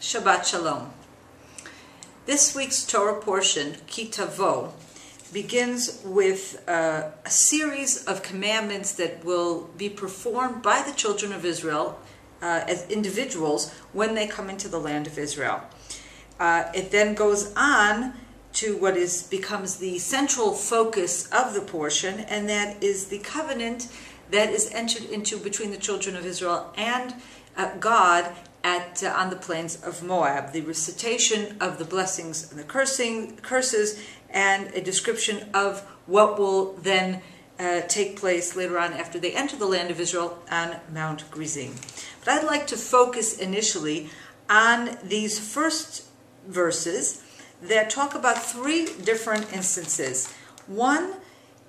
Shabbat Shalom. This week's Torah portion, Ki Tavo, begins with a series of commandments that will be performed by the children of Israel as individuals when they come into the land of Israel. It then goes on to what becomes the central focus of the portion, and that is the covenant that is entered into between the children of Israel and God on the plains of Moab. The recitation of the blessings and the curses, and a description of what will then take place later on after they enter the land of Israel on Mount Gerizim. But I'd like to focus initially on these first verses that talk about three different instances. One,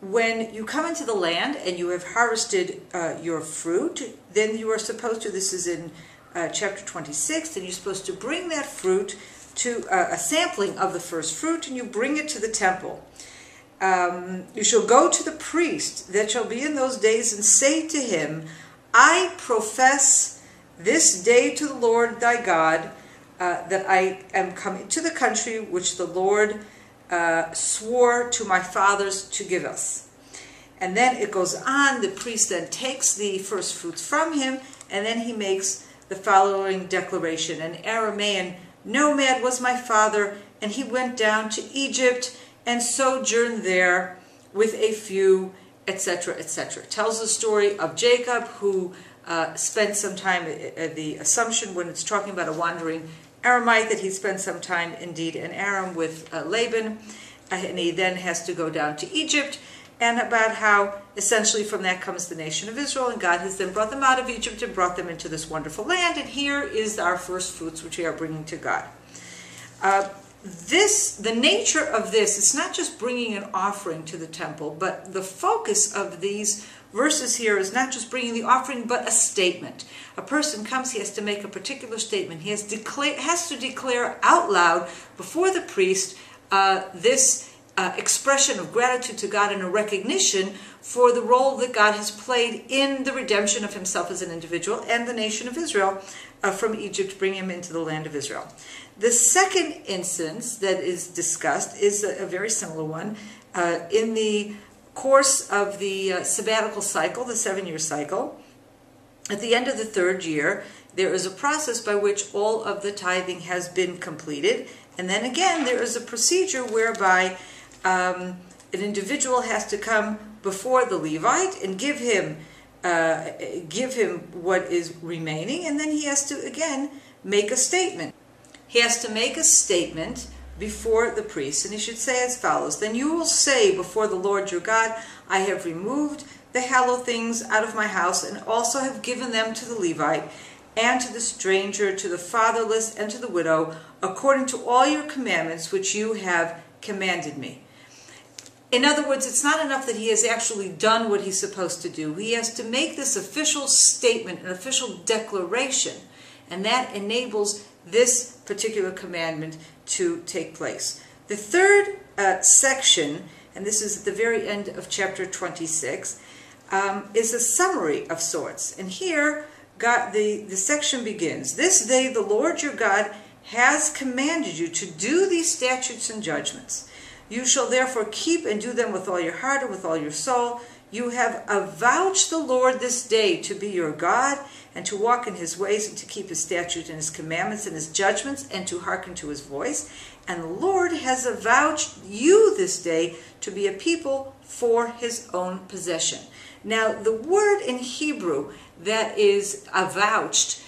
when you come into the land and you have harvested your fruit, then you are supposed to, this is in chapter 26, and you're supposed to bring that fruit to a sampling of the first fruit, and you bring it to the temple. You shall go to the priest that shall be in those days and say to him, I profess this day to the Lord thy God that I am coming to the country which the Lord swore to my fathers to give us. And then it goes on, the priest then takes the first fruits from him, and then he makes the following declaration. An Aramean nomad was my father, and he went down to Egypt and sojourned there with a few, etc., etc. It tells the story of Jacob, who spent some time, the assumption when it's talking about a wandering Aramite, that he spent some time indeed in Aram with Laban, and he then has to go down to Egypt, and about how essentially from that comes the nation of Israel, and God has then brought them out of Egypt and brought them into this wonderful land, and here is our first fruits which we are bringing to God. The nature of this, it's not just bringing an offering to the temple, but the focus of these verses here is not just bringing the offering, but a statement. A person comes, he has to make a particular statement. He has to declare out loud before the priest this expression of gratitude to God and a recognition for the role that God has played in the redemption of himself as an individual and the nation of Israel from Egypt, bringing him into the land of Israel. The second instance that is discussed is a very similar one. In the course of the sabbatical cycle, the 7-year cycle, at the end of the third year, there is a process by which all of the tithing has been completed. And then again, there is a procedure whereby an individual has to come before the Levite and give him what is remaining, and then he has to again make a statement. He has to make a statement before the priest, and he should say as follows: Then you will say before the Lord your God, I have removed the hallowed things out of my house, and also have given them to the Levite, and to the stranger, to the fatherless, and to the widow, according to all your commandments which you have commanded me. In other words, it's not enough that he has actually done what he's supposed to do. He has to make this official statement, an official declaration, and that enables this particular commandment to take place. The third section, and this is at the very end of chapter 26, is a summary of sorts. And here, the section begins, This day the Lord your God has commanded you to do these statutes and judgments. You shall therefore keep and do them with all your heart and with all your soul. You have avouched the Lord this day to be your God, and to walk in his ways, and to keep his statutes and his commandments and his judgments, and to hearken to his voice. And the Lord has avouched you this day to be a people for his own possession. Now, the word in Hebrew that is avouched,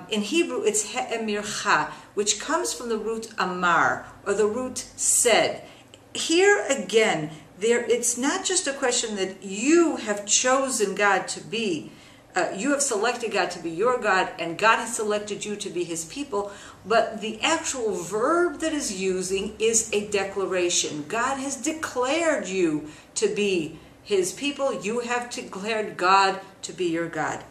in Hebrew it's he'emircha, which comes from the root amar, or the root said. Here again, it's not just a question that you have chosen God to be, you have selected God to be your God, and God has selected you to be his people, but the actual verb that is using is a declaration. God has declared you to be his people. You have declared God to be your God.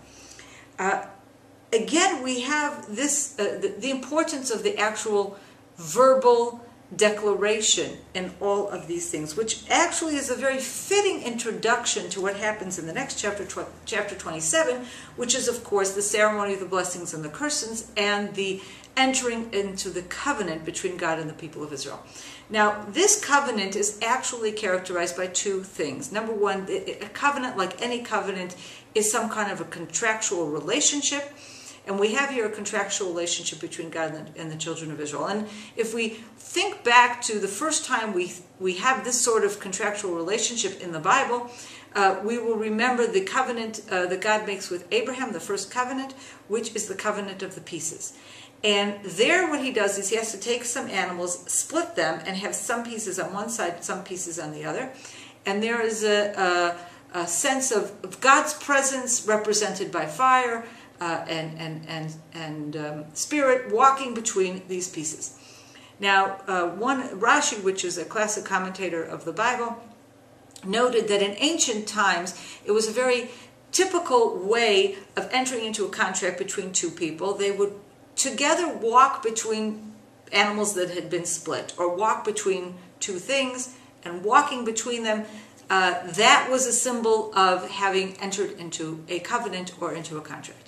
Again, we have this the importance of the actual verbal declaration in all of these things, which actually is a very fitting introduction to what happens in the next chapter, chapter 27, which is, of course, the ceremony of the blessings and the curses and the entering into the covenant between God and the people of Israel. Now, this covenant is actually characterized by two things. Number one, a covenant, like any covenant, is some kind of a contractual relationship. And we have here a contractual relationship between God and the children of Israel. And if we think back to the first time we have this sort of contractual relationship in the Bible, we will remember the covenant that God makes with Abraham, the first covenant, which is the covenant of the pieces. And there what he does is he has to take some animals, split them, and have some pieces on one side, some pieces on the other. And there is a sense of God's presence represented by fire, and spirit walking between these pieces. Now, Rashi, which is a classic commentator of the Bible, noted that in ancient times it was a very typical way of entering into a contract between two people. They would together walk between animals that had been split, or walk between two things, and walking between them, that was a symbol of having entered into a covenant or into a contract.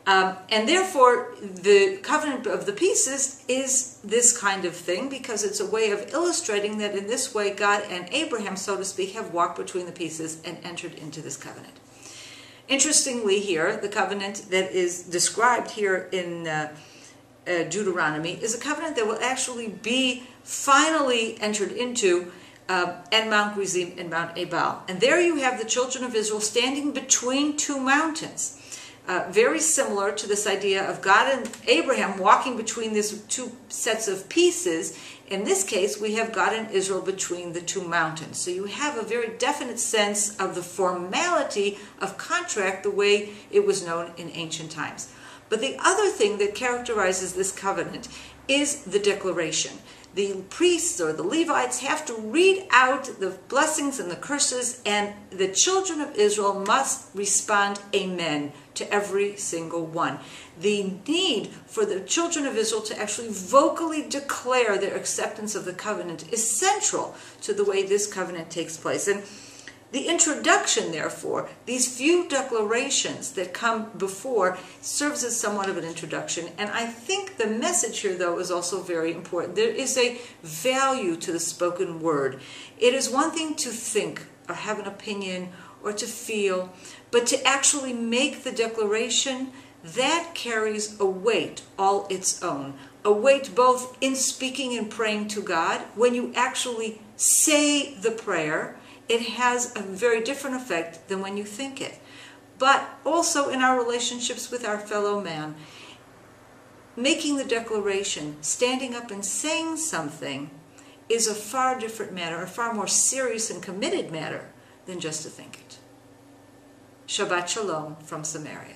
And therefore, the covenant of the pieces is this kind of thing, because it's a way of illustrating that in this way God and Abraham, so to speak, have walked between the pieces and entered into this covenant. Interestingly here, the covenant that is described here in Deuteronomy is a covenant that will actually be finally entered into at Mount Gerizim and Mount Ebal. And there you have the children of Israel standing between two mountains. Very similar to this idea of God and Abraham walking between these two sets of pieces. In this case, we have God and Israel between the two mountains. So you have a very definite sense of the formality of contract the way it was known in ancient times. But the other thing that characterizes this covenant is the declaration. The priests or the Levites have to read out the blessings and the curses, and the children of Israel must respond amen to every single one. The need for the children of Israel to actually vocally declare their acceptance of the covenant is central to the way this covenant takes place. And the introduction, therefore, these few declarations that come before, serves as somewhat of an introduction. And I think the message here, though, is also very important. There is a value to the spoken word. It is one thing to think or have an opinion or to feel, but to actually make the declaration, that carries a weight all its own. A weight both in speaking and praying to God. When you actually say the prayer, it has a very different effect than when you think it. But also in our relationships with our fellow man, making the declaration, standing up and saying something, is a far different matter, a far more serious and committed matter than just to think it. Shabbat Shalom from Samaria.